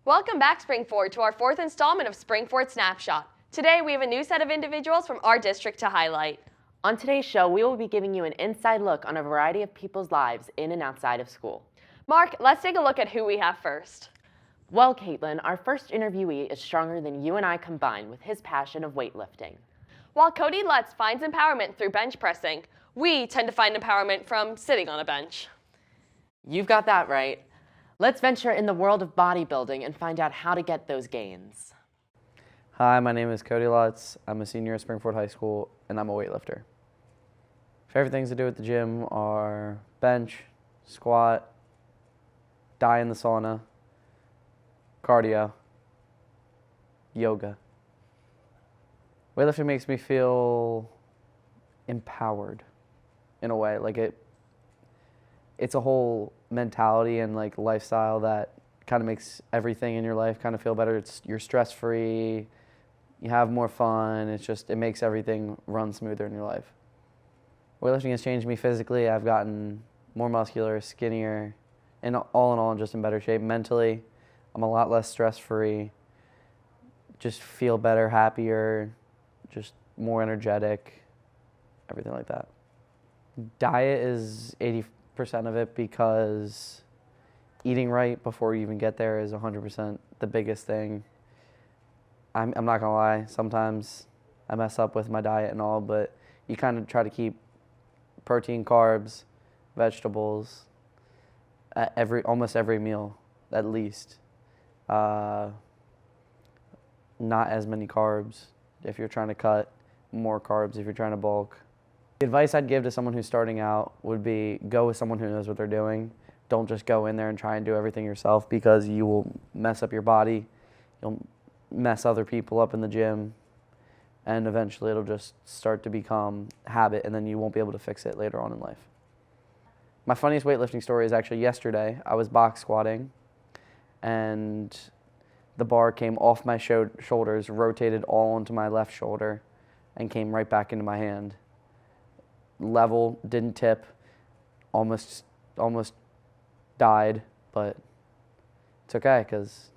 Welcome back, Springford, to our fourth installment of Springford Snapshot. Today, we have a new set of individuals from our district to highlight. On today's show, we will be giving you an inside look on a variety of people's lives in and outside of school. Mark, let's take a look at who we have first. Well, Caitlin, our first interviewee is stronger than you and I combined with his passion of weightlifting. While Cody Lutz finds empowerment through bench pressing, we tend to find empowerment from sitting on a bench. You've got that right. Let's venture in the world of bodybuilding and find out how to get those gains. Hi, my name is Cody Lutz. I'm a senior at Springford High School, and I'm a weightlifter. Favorite things to do at the gym are bench, squat, die in the sauna, cardio, yoga. Weightlifting makes me feel empowered in a way. It's a whole mentality and lifestyle that kind of makes everything in your life kind of feel better. You're stress-free, you have more fun. It makes everything run smoother in your life. Weightlifting has changed me physically. I've gotten more muscular, skinnier, and all in all, just in better shape. Mentally, I'm a lot less stress-free, just feel better, happier, just more energetic, everything like that. Diet is 80% of it because eating right before you even get there is 100% the biggest thing. I'm not gonna lie, sometimes I mess up with my diet and all, but you kind of try to keep protein, carbs, vegetables at almost every meal, at least. Not as many carbs if you're trying to cut, more carbs if you're trying to bulk. The advice I'd give to someone who's starting out would be go with someone who knows what they're doing. Don't just go in there and try and do everything yourself, because you will mess up your body. You'll mess other people up in the gym, and eventually it'll just start to become habit, and then you won't be able to fix it later on in life. My funniest weightlifting story is actually yesterday. I was box squatting, and the bar came off my shoulders, rotated all onto my left shoulder, and came right back into my hand. Level, didn't tip, almost died, but it's okay because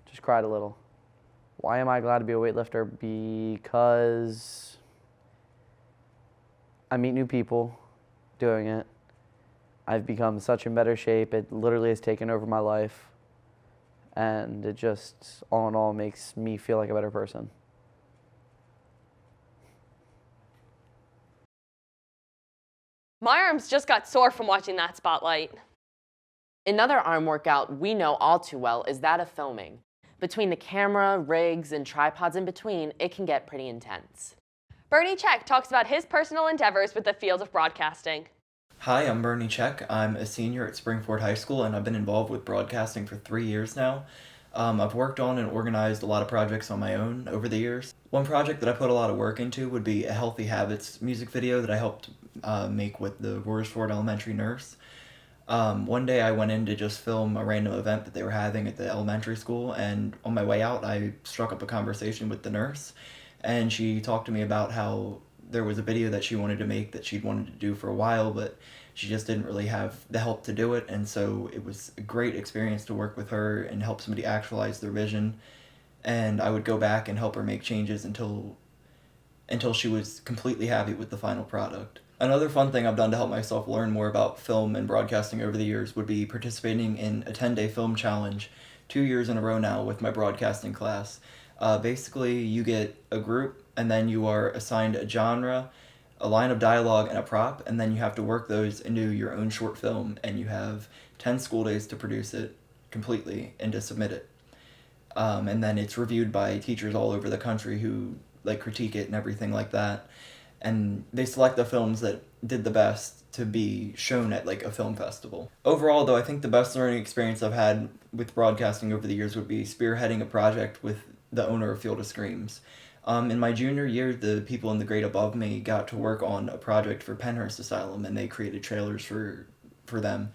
just cried a little. Why am I glad to be a weightlifter? Because I meet new people doing it. I've become such in better shape. It literally has taken over my life, and it just, all in all, makes me feel like a better person. My arms just got sore from watching that spotlight. Another arm workout we know all too well is that of filming. Between the camera, rigs, and tripods in between, it can get pretty intense. Bernie Check talks about his personal endeavors with the field of broadcasting. Hi, I'm Bernie Check. I'm a senior at Springford High School, and I've been involved with broadcasting for 3 years now. I've worked on and organized a lot of projects on my own over the years. One project that I put a lot of work into would be a Healthy Habits music video that I helped make with the Royersford Elementary nurse. One day I went in to just film a random event that they were having at the elementary school, and on my way out I struck up a conversation with the nurse, and she talked to me about how there was a video that she wanted to make that she'd wanted to do for a while, but she just didn't really have the help to do it, and so it was a great experience to work with her and help somebody actualize their vision, and I would go back and help her make changes until she was completely happy with the final product. Another fun thing I've done to help myself learn more about film and broadcasting over the years would be participating in a 10-day film challenge 2 years in a row now with my broadcasting class. Basically, you get a group, and then you are assigned a genre, a line of dialogue, and a prop, and then you have to work those into your own short film, and you have 10 school days to produce it completely and to submit it. And then it's reviewed by teachers all over the country who critique it and everything like that. And they select the films that did the best to be shown at a film festival. Overall, though, I think the best learning experience I've had with broadcasting over the years would be spearheading a project with the owner of Field of Screams. In my junior year, the people in the grade above me got to work on a project for Penhurst Asylum, and they created trailers for them.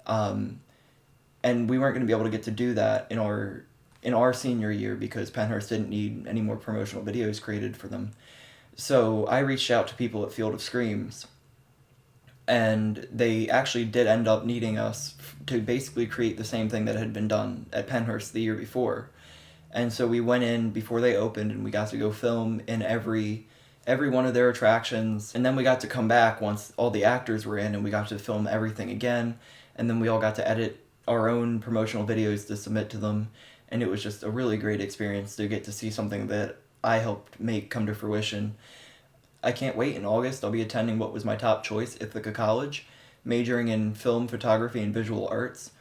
And we weren't going to be able to get to do that in our senior year because Penhurst didn't need any more promotional videos created for them. So I reached out to people at Field of Screams and they actually did end up needing us to basically create the same thing that had been done at Pennhurst the year before. And so we went in before they opened, and we got to go film in every one of their attractions, and then we got to come back once all the actors were in, and we got to film everything again, and then we all got to edit our own promotional videos to submit to them, and it was just a really great experience to get to see something that I helped make come to fruition. I can't wait. In August, I'll be attending what was my top choice, Ithaca College, majoring in film, photography, and visual arts,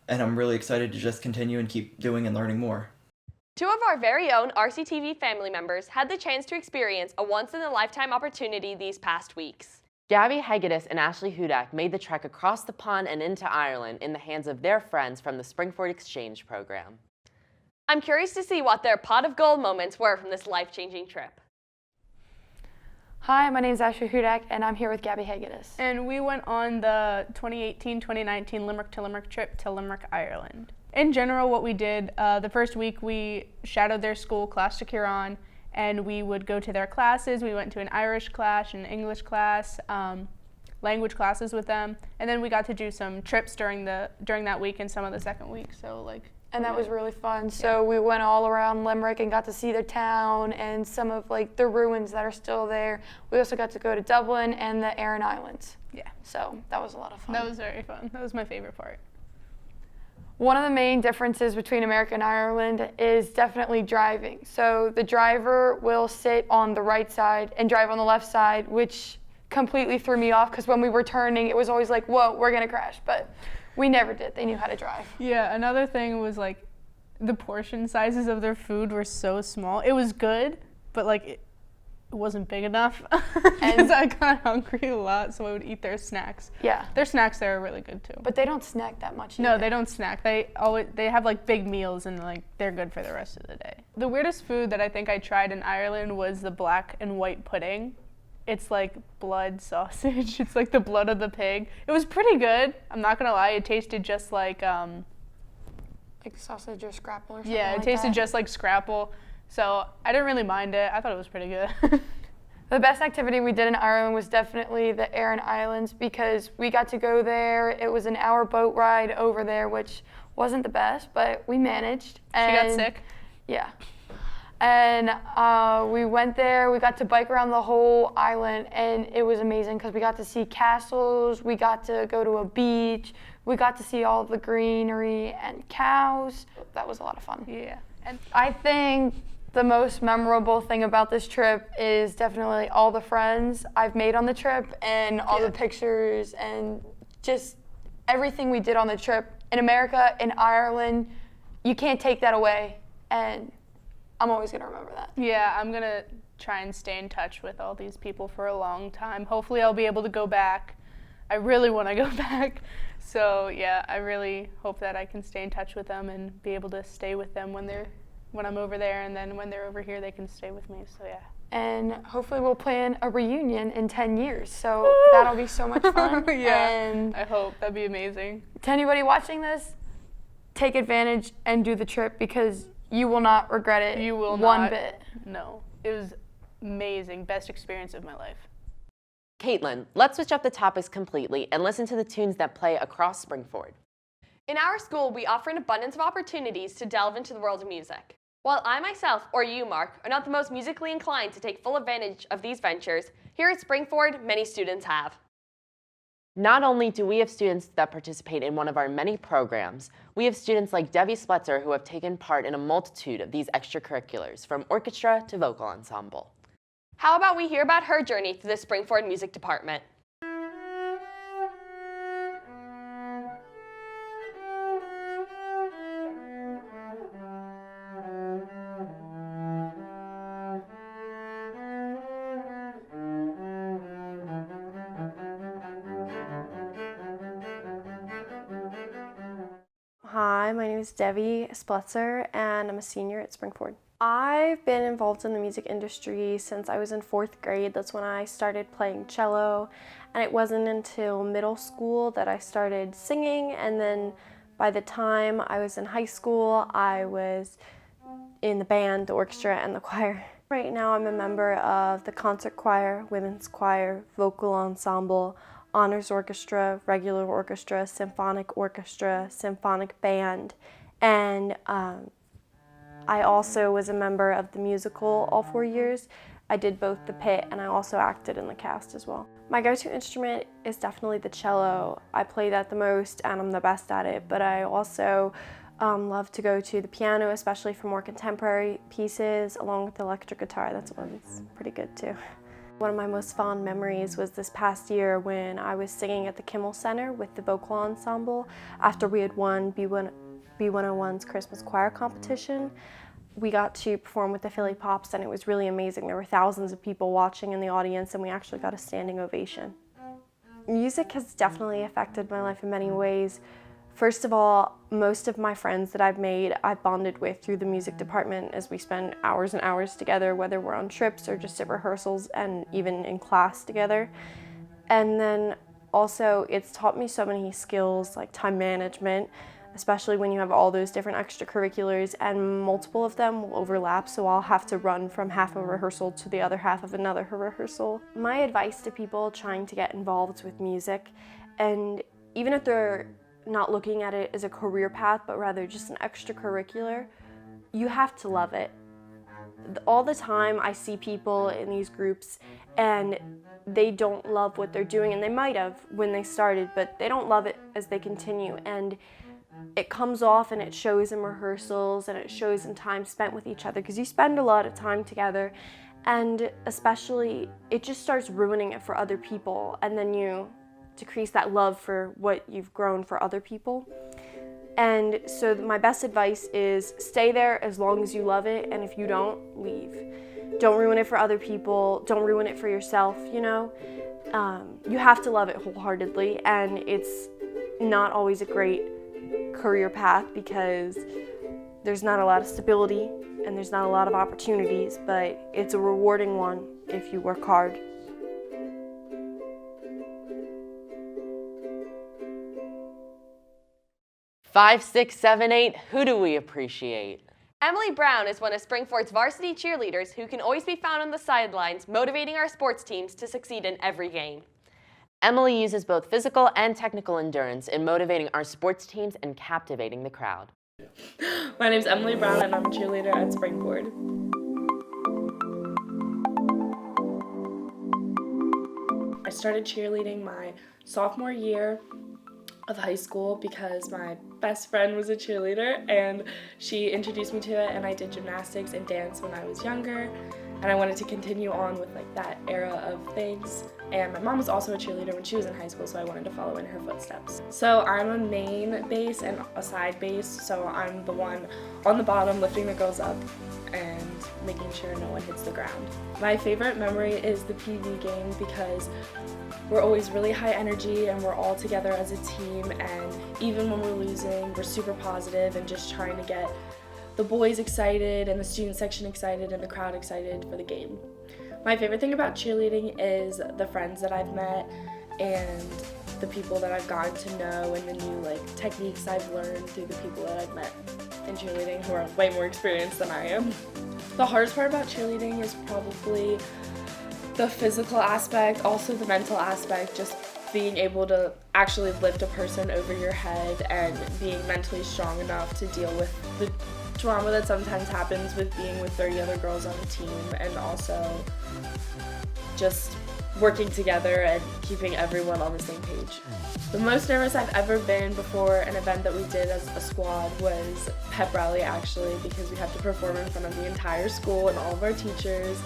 and I'm really excited to just continue and keep doing and learning more. Two of our very own RCTV family members had the chance to experience a once-in-a-lifetime opportunity these past weeks. Gabby Hegedus and Ashley Hudak made the trek across the pond and into Ireland in the hands of their friends from the Springford Exchange program. I'm curious to see what their pot of gold moments were from this life-changing trip. Hi, my name is Ashley Hudak, and I'm here with Gabby Hegedus. And we went on the 2018-2019 Limerick to Limerick trip to Limerick, Ireland. In general, what we did, the first week we shadowed their school, Class to Ciarán, and we would go to their classes. We went to an Irish class, an English class, language classes with them, and then we got to do some trips during that week and some of the second week. And that was really fun. So we went all around Limerick and got to see their town and some of the ruins that are still there. We also got to go to Dublin and the Aran Islands. Yeah. So that was a lot of fun. That was very fun. That was my favorite part. One of the main differences between America and Ireland is definitely driving. So the driver will sit on the right side and drive on the left side, which completely threw me off because when we were turning, it was always like, whoa, we're gonna crash. But we never did. They knew how to drive. Yeah, another thing was the portion sizes of their food were so small. It was good, but it wasn't big enough. And I got hungry a lot, so I would eat their snacks. Yeah. Their snacks there are really good too. But they don't snack that much No, either. they don't snack. They have big meals and they're good for the rest of the day. The weirdest food that I think I tried in Ireland was the black and white pudding. It's like blood sausage. It's like the blood of the pig. It was pretty good. I'm not gonna lie. It tasted just like sausage or scrapple or something. Yeah, it tasted just like scrapple. So I didn't really mind it. I thought it was pretty good. The best activity we did in Ireland was definitely the Aran Islands because we got to go there. It was an hour boat ride over there, which wasn't the best, but we managed. She got sick? Yeah. And we went there. We got to bike around the whole island, and it was amazing because we got to see castles. We got to go to a beach. We got to see all the greenery and cows. That was a lot of fun. Yeah. And I think the most memorable thing about this trip is definitely all the friends I've made on the trip and all the pictures and just everything we did on the trip. In America, in Ireland, you can't take that away, and I'm always gonna remember that. Yeah, I'm gonna try and stay in touch with all these people for a long time. Hopefully I'll be able to go back. I really wanna go back. So yeah, I really hope that I can stay in touch with them and be able to stay with them when I'm over there, and then when they're over here, they can stay with me, so yeah. And hopefully we'll plan a reunion in 10 years, so that'll be so much fun. Yeah, and I hope. That'd be amazing. to anybody watching this, take advantage and do the trip because you will not regret it You will one not. bit. No, it was amazing. Best experience of my life. Caitlin, let's switch up the topics completely and listen to the tunes that play across Springford. In our school, we offer an abundance of opportunities to delve into the world of music. While I myself, or you, Mark, are not the most musically inclined to take full advantage of these ventures, here at Springford, many students have. Not only do we have students that participate in one of our many programs, we have students like Debbie Spletzer who have taken part in a multitude of these extracurriculars, from orchestra to vocal ensemble. How about we hear about her journey through the Springford Music Department? Hi, my name is Debbie Spletzer, and I'm a senior at Springford. I've been involved in the music industry since I was in 4th grade. That's when I started playing cello, and it wasn't until middle school that I started singing, and then by the time I was in high school, I was in the band, the orchestra, and the choir. Right now I'm a member of the concert choir, women's choir, vocal ensemble, honors orchestra, regular orchestra, symphonic band, and I also was a member of the musical all 4 years. I did both the pit and I also acted in the cast as well. My go-to instrument is definitely the cello. I play that the most and I'm the best at it, but I also love to go to the piano, especially for more contemporary pieces, along with the electric guitar. That's one's pretty good too. One of my most fond memories was this past year when I was singing at the Kimmel Center with the vocal ensemble after we had won B101's Christmas choir competition. We got to perform with the Philly Pops and it was really amazing. There were thousands of people watching in the audience and we actually got a standing ovation. Music has definitely affected my life in many ways. First of all, most of my friends that I've made, I've bonded with through the music department as we spend hours and hours together, whether we're on trips or just at rehearsals and even in class together. And then also it's taught me so many skills like time management, especially when you have all those different extracurriculars and multiple of them will overlap, so I'll have to run from half a rehearsal to the other half of another rehearsal. My advice to people trying to get involved with music, and even if they're not looking at it as a career path, but rather just an extracurricular, you have to love it. All the time I see people in these groups and they don't love what they're doing, and they might have when they started, but they don't love it as they continue, and it comes off and it shows in rehearsals and it shows in time spent with each other because you spend a lot of time together, and especially it just starts ruining it for other people, and then you decrease that love for what you've grown for other people. And so my best advice is stay there as long as you love it, and if you don't, leave. Don't ruin it for other people, don't ruin it for yourself, you know? You have to love it wholeheartedly, and it's not always a great career path because there's not a lot of stability and there's not a lot of opportunities, but it's a rewarding one if you work hard. Five, 6, 7, 8, who do we appreciate? Emily Brown is one of Springford's varsity cheerleaders who can always be found on the sidelines, motivating our sports teams to succeed in every game. Emily uses both physical and technical endurance in motivating our sports teams and captivating the crowd. My name's Emily Brown and I'm a cheerleader at Springford. I started cheerleading my sophomore year of high school because my best friend was a cheerleader and she introduced me to it, and I did gymnastics and dance when I was younger, and I wanted to continue on with like that era of things. And my mom was also a cheerleader when she was in high school, so I wanted to follow in her footsteps. So I'm a main base and a side base, so I'm the one on the bottom lifting the girls up and making sure no one hits the ground. My favorite memory is the PV game because we're always really high energy and we're all together as a team, and even when we're losing, we're super positive and just trying to get the boys excited and the student section excited and the crowd excited for the game. My favorite thing about cheerleading is the friends that I've met and the people that I've gotten to know, and the new techniques I've learned through the people that I've met in cheerleading who are way more experienced than I am. The hardest part about cheerleading is probably the physical aspect, also the mental aspect, just being able to actually lift a person over your head and being mentally strong enough to deal with the drama that sometimes happens with being with 30 other girls on a team, and also just working together and keeping everyone on the same page. The most nervous I've ever been before an event that we did as a squad was pep rally, actually, because we have to perform in front of the entire school and all of our teachers,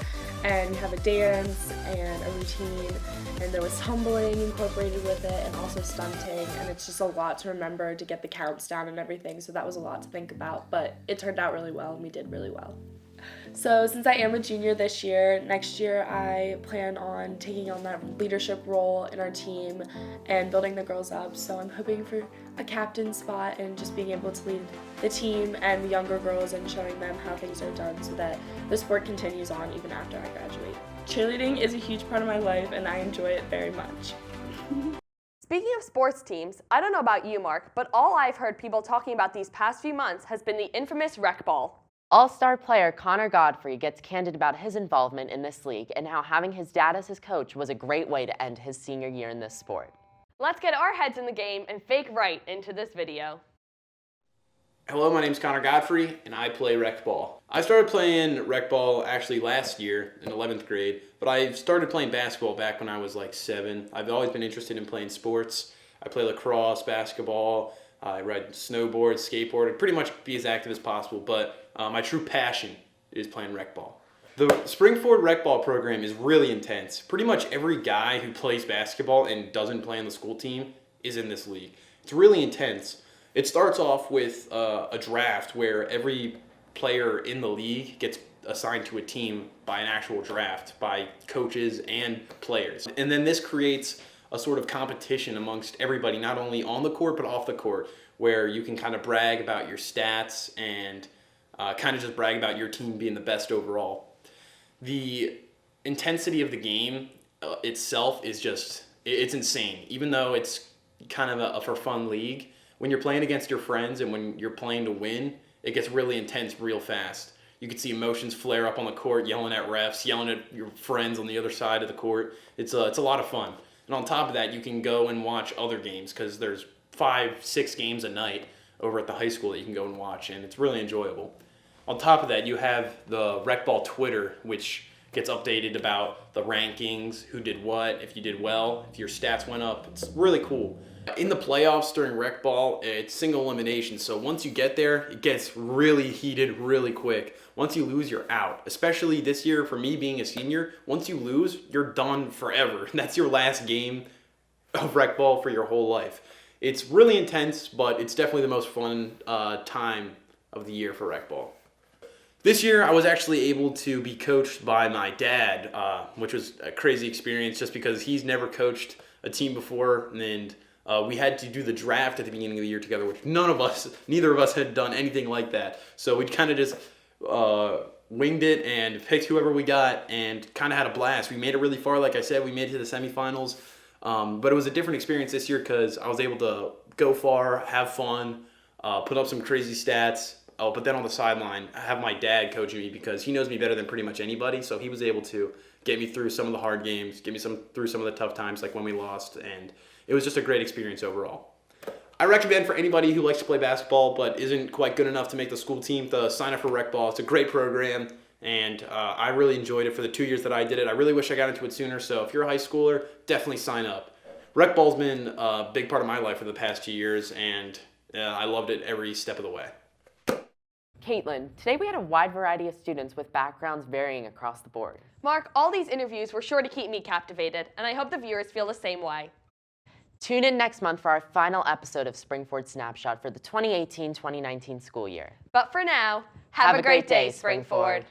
and we have a dance and a routine, and there was tumbling incorporated with it and also stunting, and it's just a lot to remember to get the counts down and everything, so that was a lot to think about, but it turned out really well and we did really well. So since I am a junior this year, next year I plan on taking on that leadership role in our team and building the girls up. So I'm hoping for a captain spot and just being able to lead the team and the younger girls and showing them how things are done so that the sport continues on even after I graduate. Cheerleading is a huge part of my life and I enjoy it very much. Speaking of sports teams, I don't know about you, Mark, but all I've heard people talking about these past few months has been the infamous rec ball. All-star player Connor Godfrey gets candid about his involvement in this league and how having his dad as his coach was a great way to end his senior year in this sport. Let's get our heads in the game and fake right into this video. Hello, my name's Connor Godfrey, and I play rec ball. I started playing rec ball actually last year in 11th grade, but I started playing basketball back when I was like 7. I've always been interested in playing sports. I play lacrosse, basketball, I ride snowboard, skateboard, I'd pretty much be as active as possible, but my true passion is playing rec ball. The Springford rec ball program is really intense. Pretty much every guy who plays basketball and doesn't play on the school team is in this league. It's really intense. It starts off with a draft where every player in the league gets assigned to a team by an actual draft by coaches and players. And then this creates a sort of competition amongst everybody, not only on the court but off the court, where you can kind of brag about your stats and kind of just brag about your team being the best overall. The intensity of the game itself is just, it's insane. Even though it's kind of a for fun league, when you're playing against your friends and when you're playing to win, it gets really intense real fast. You can see emotions flare up on the court, yelling at refs, yelling at your friends on the other side of the court. It's a lot of fun. And on top of that, you can go and watch other games because there's 5-6 games a night over at the high school that you can go and watch, and it's really enjoyable. On top of that, you have the Rec Ball Twitter, which gets updated about the rankings, who did what, if you did well, if your stats went up. It's really cool. In the playoffs during rec ball, it's single elimination, so once you get there, it gets really heated really quick. Once you lose, you're out. Especially this year, for me being a senior, once you lose, you're done forever. That's your last game of rec ball for your whole life. It's really intense, but it's definitely the most fun time of the year for rec ball. This year, I was actually able to be coached by my dad, which was a crazy experience just because he's never coached a team before, and we had to do the draft at the beginning of the year together, which neither of us had done anything like that. So we kind of just winged it and picked whoever we got and kind of had a blast. We made it really far, like I said. We made it to the semifinals, but it was a different experience this year because I was able to go far, have fun, put up some crazy stats. Oh, but then on the sideline, I have my dad coaching me because he knows me better than pretty much anybody, so he was able to get me through some of the hard games, get me through some of the tough times, like when we lost, and it was just a great experience overall. I recommend for anybody who likes to play basketball but isn't quite good enough to make the school team to sign up for rec ball. It's a great program, and I really enjoyed it for the 2 years that I did it. I really wish I got into it sooner, so if you're a high schooler, definitely sign up. Rec ball's been a big part of my life for the past 2 years, and I loved it every step of the way. Caitlin, today we had a wide variety of students with backgrounds varying across the board. Mark, all these interviews were sure to keep me captivated, and I hope the viewers feel the same way. Tune in next month for our final episode of Springford Snapshot for the 2018-2019 school year. But for now, have a great day, Springford.